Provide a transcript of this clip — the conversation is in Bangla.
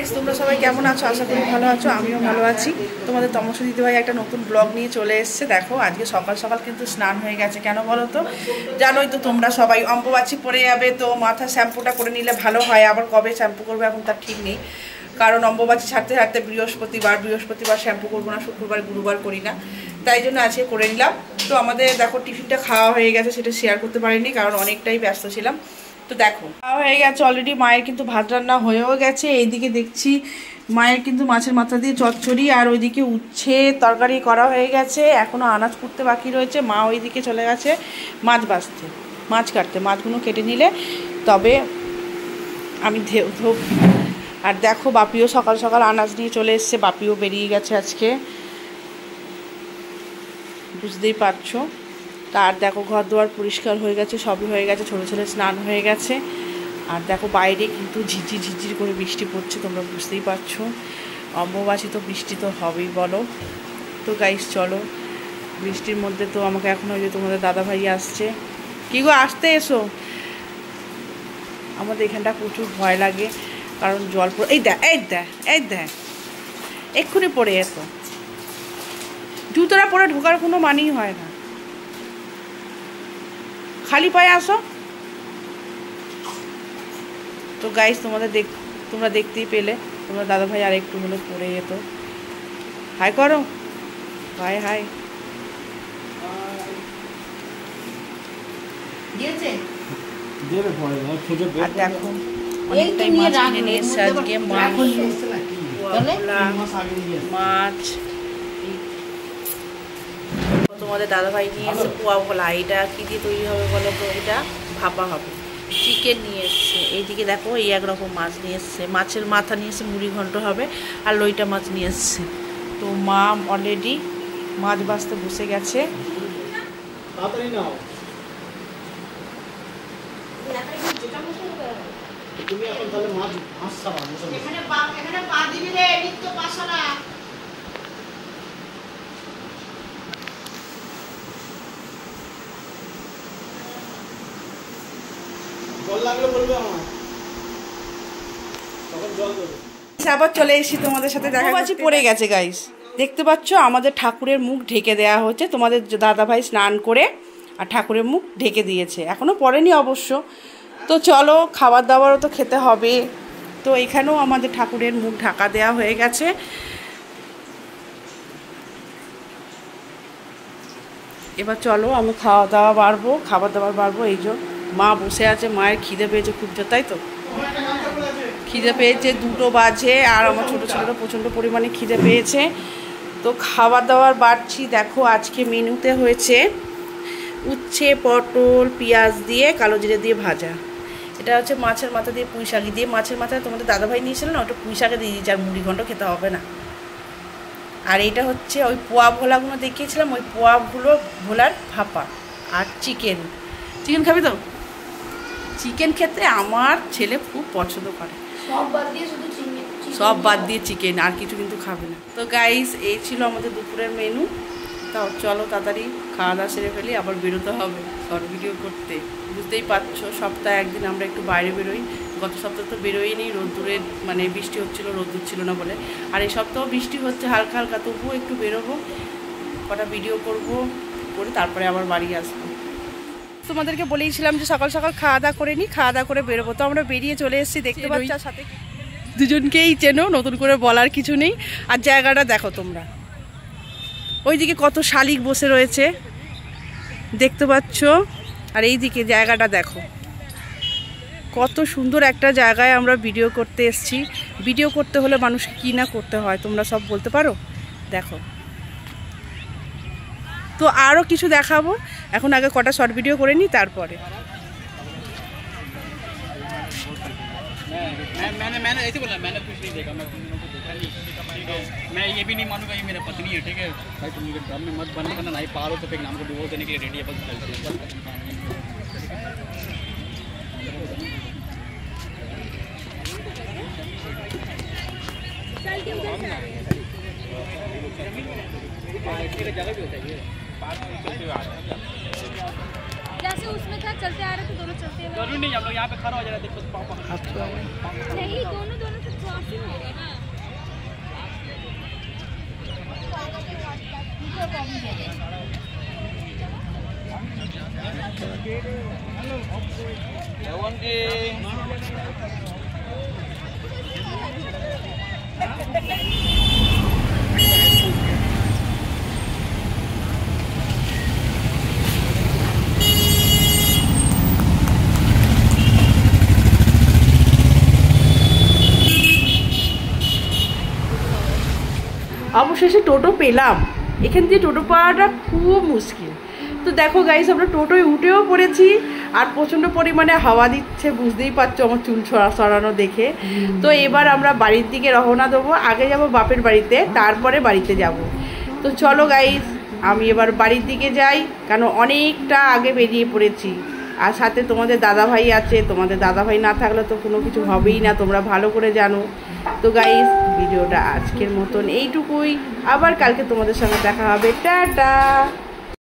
গাইস, তোমরা সবাই কেমন আছো? আশা করি ভালো আছো, আমিও ভালো আছি। তোমাদের তমসা দিদিভাই একটা নতুন ব্লগ নিয়ে চলে এসেছে। দেখো আজকে সকাল সকাল কিন্তু স্নান হয়ে গেছে। কেন বলো তো? জানোই তো তোমরা সবাই, অম্বুবাচী পড়ে যাবে, তো মাথা শ্যাম্পুটা করে নিলে ভালো হয়। আবার কবে শ্যাম্পু করবে এখন তার ঠিক নেই, কারণ অম্বুবাচী ছাড়তে ছাড়তে বৃহস্পতিবার শ্যাম্পু করবো না, শুক্রবার গুরুবার করি না, তাই জন্য আজকে করে নিলাম। তো আমাদের দেখো টিফিনটা খাওয়া হয়ে গেছে, সেটা শেয়ার করতে পারিনি কারণ অনেকটাই ব্যস্ত ছিলাম। তো দেখো খাওয়া হয়ে গেছে অলরেডি, মায়ের কিন্তু ভাত রান্না হয়েও গেছে। এইদিকে দেখছি মায়ের কিন্তু মাছের মাথা দিয়ে চচ্চড়ি, আর ওইদিকে উচ্ছে তরকারি করা হয়ে গেছে। এখনও আনাজ কুটতে বাকি রয়েছে। মা ওইদিকে চলে গেছে মাছ বাছতে, মাছ কাটতে। মাছগুলো কেটে নিলে তবে আমি ধোব। আর দেখো বাপিও সকাল সকাল আনাজ নিয়ে চলে এসছে, বাপিও বেরিয়ে গেছে আজকে, বুঝতেই পারছো। আর দেখো ঘর দুয়ার পরিষ্কার হয়ে গেছে, সবই হয়ে গেছে, ছোটো ছেলে স্নান হয়ে গেছে। আর দেখো বাইরে কিন্তু ঝিরঝির করে বৃষ্টি পড়ছে, তোমরা বুঝতেই পারছো। অম্বুবাচী তো বৃষ্টি তো হবেই বলো। তো গাইস চলো, বৃষ্টির মধ্যে তো আমাকে এখন ওই যে তোমাদের দাদাভাই আসছে। কি গো, আসতে এসো। আমাদের এখানটা প্রচুর ভয় লাগে, কারণ জল পড়ে। এই দেখ এক্ষুনি পড়ে এসো। জুতোটা পরে ঢোকার কোনো মানেই হয় না, খালি পায়ে আসো। তো গাইস তোমরা দেখতেই পেলে, তোমরা দাদাভাই আর একটু হলে পড়ে যেত। হাই করো, হাই হাই। আর দেখো অনেকটাই মাছ কিনে নিয়ে এসছে আজকে। মাছ তোমাদের দাদাভাই নিয়ে এসে পোয়া ভোলা। এটা কী দিয়ে তৈরি হবে বলো তো? এটা ভাপা হবে। চিকেন নিয়ে এসছে। এইদিকে দেখো এই একরকম মাছ নিয়ে এসছে, মাছের মাথা নিয়ে এসে মুড়ি ঘন্ট হবে। আর লইটা মাছ নিয়ে এসছে। তো মা অলরেডি মাছ ভাজতে বসে গেছে। আবার চলে এসেছি তোমাদের সাথে দেখা করতে। পড়ে গেছে গাইস, দেখতে পাচ্ছ আমাদের ঠাকুরের মুখ ঢেকে দেওয়া হচ্ছে। তোমাদের দাদাভাই স্নান করে আর ঠাকুরের মুখ ঢেকে দিয়েছে, এখনো পড়েনি অবশ্য। তো চলো খাবার দাবারও তো খেতে হবে। তো এখানেও আমাদের ঠাকুরের মুখ ঢাকা দেওয়া হয়ে গেছে। এবার চলো আমি খাবার দাবার বাড়বো। এই যে মা বসে আছে, মায়ের খিদে পেয়েছে খুব, তাই তো? খিদে পেয়েছে, 2টো বাজে, আর আমার ছোটো ছেলেরও প্রচণ্ড পরিমাণে খিদে পেয়েছে। তো খাবার দাবার বাড়ছি। দেখো আজকে মেনুতে হয়েছে উচ্ছে, পটল, পেঁয়াজ দিয়ে কালো জিরে দিয়ে ভাজা। এটা হচ্ছে মাছের মাথা দিয়ে পুঁই শাক দিয়ে। মাছের মাথা তোমাদের দাদাভাই নিয়েছিল না, ওটা পুঁই শাকে দিয়ে দিয়েছি, আর মুড়ি ঘন্ট খেতে হবে না। আর এটা হচ্ছে ওই পোয়া ভোলাগুলো দেখিয়েছিলাম, ওই পোয়া ভোলার ভাপা। আর চিকেন খাবি তো? চিকেন খেতে আমার ছেলে খুব পছন্দ করে, সব বাদ দিয়ে চিকেন, আর কিছু কিন্তু খাবে না। তো গাইস এই ছিল আমাদের দুপুরের মেনু। তাও চলো তাড়াতাড়ি খাওয়া দাওয়া সেরে ফেলি, আবার বেরোতে হবে শর্ট ভিডিও করতে। বুঝতেই পারছো সপ্তাহে একদিন আমরা একটু বাইরে বেরোই। গত সপ্তাহে তো বেরোইনি, রোদ্দুরের মানে বৃষ্টি হচ্ছিলো, রোদ্দুর ছিল না বলে। আর এই সপ্তাহ বৃষ্টি হচ্ছে হালকা হালকা, তবুও একটু বেরোবো, কটা ভিডিও করবো, করে তারপরে আবার বাড়ি আসবো। তোমাদেরকে বলেইছিলাম যে সকাল সকাল খাওয়া দাওয়া করে নিই, খাওয়া দাওয়া করে বেরোবো। তো আমরা বেরিয়ে চলে এসেছি, দেখতে পাচ্ছি। আর সাথে দুজনকেই চেনো, নতুন করে বলার কিছু নেই। আর জায়গাটা দেখো তোমরা, ওইদিকে কত শালিক বসে রয়েছে, দেখতে পাচ্ছ। আর এইদিকে জায়গাটা দেখো, কত সুন্দর একটা জায়গায় আমরা ভিডিও করতে এসেছি। ভিডিও করতে হলে মানুষকে কী না করতে হয় তোমরা সব বলতে পারো। দেখো, তো আরও কিছু দেখাবো, এখন আগে কটা শর্ট ভিডিও করে নিই তারপরে। मैंने ऐसे बोला, मैंने कुछ नहीं देखा, मैं तुम लोगों को देखा नहीं, मैं ये भी नहीं मानूंगा ये मेरा पत्नी है, ठीक है भाई? तुम लोग घर में मत बंद करना, नहीं पारो तो फिर नाम को डिवोर्स देने के लिए रेडी है, बस जगह भी होता है ये पास में जैसे उसमें था, चलते आ रहे थे दोनों, चलते जरूरी नहीं हम लोग यहाँ पे खड़ा हो जा रहे थे, नहीं दोनों से অবশেষে টোটো পেলাম। এখান দিয়ে টোটো পাওয়াটা খুব মুশকিল। তো দেখো গাইস, আমরা টোটোয় উঠেও পড়েছি, আর প্রচণ্ড পরিমাণে হাওয়া দিচ্ছে, বুঝতেই পারছো আমার চুল সরানো দেখে। তো এবার আমরা বাড়ির দিকে রওনা দেবো। আগে যাব বাপের বাড়িতে, তারপরে বাড়িতে যাব। তো চলো গাইস, আমি এবার বাড়ির দিকে যাই, কারণ অনেকটা আগে বেরিয়ে পড়েছি। আর সাথে তোমাদের দাদাভাই আছে, তোমাদের দাদাভাই না থাকলে তো কোনো কিছু হবেই না, তোমরা ভালো করে জানো। তো গাইস, ভিডিওটা আজকের মতন এইটুকুই। আবার কালকে তোমাদের সঙ্গে দেখা হবে। টাটা।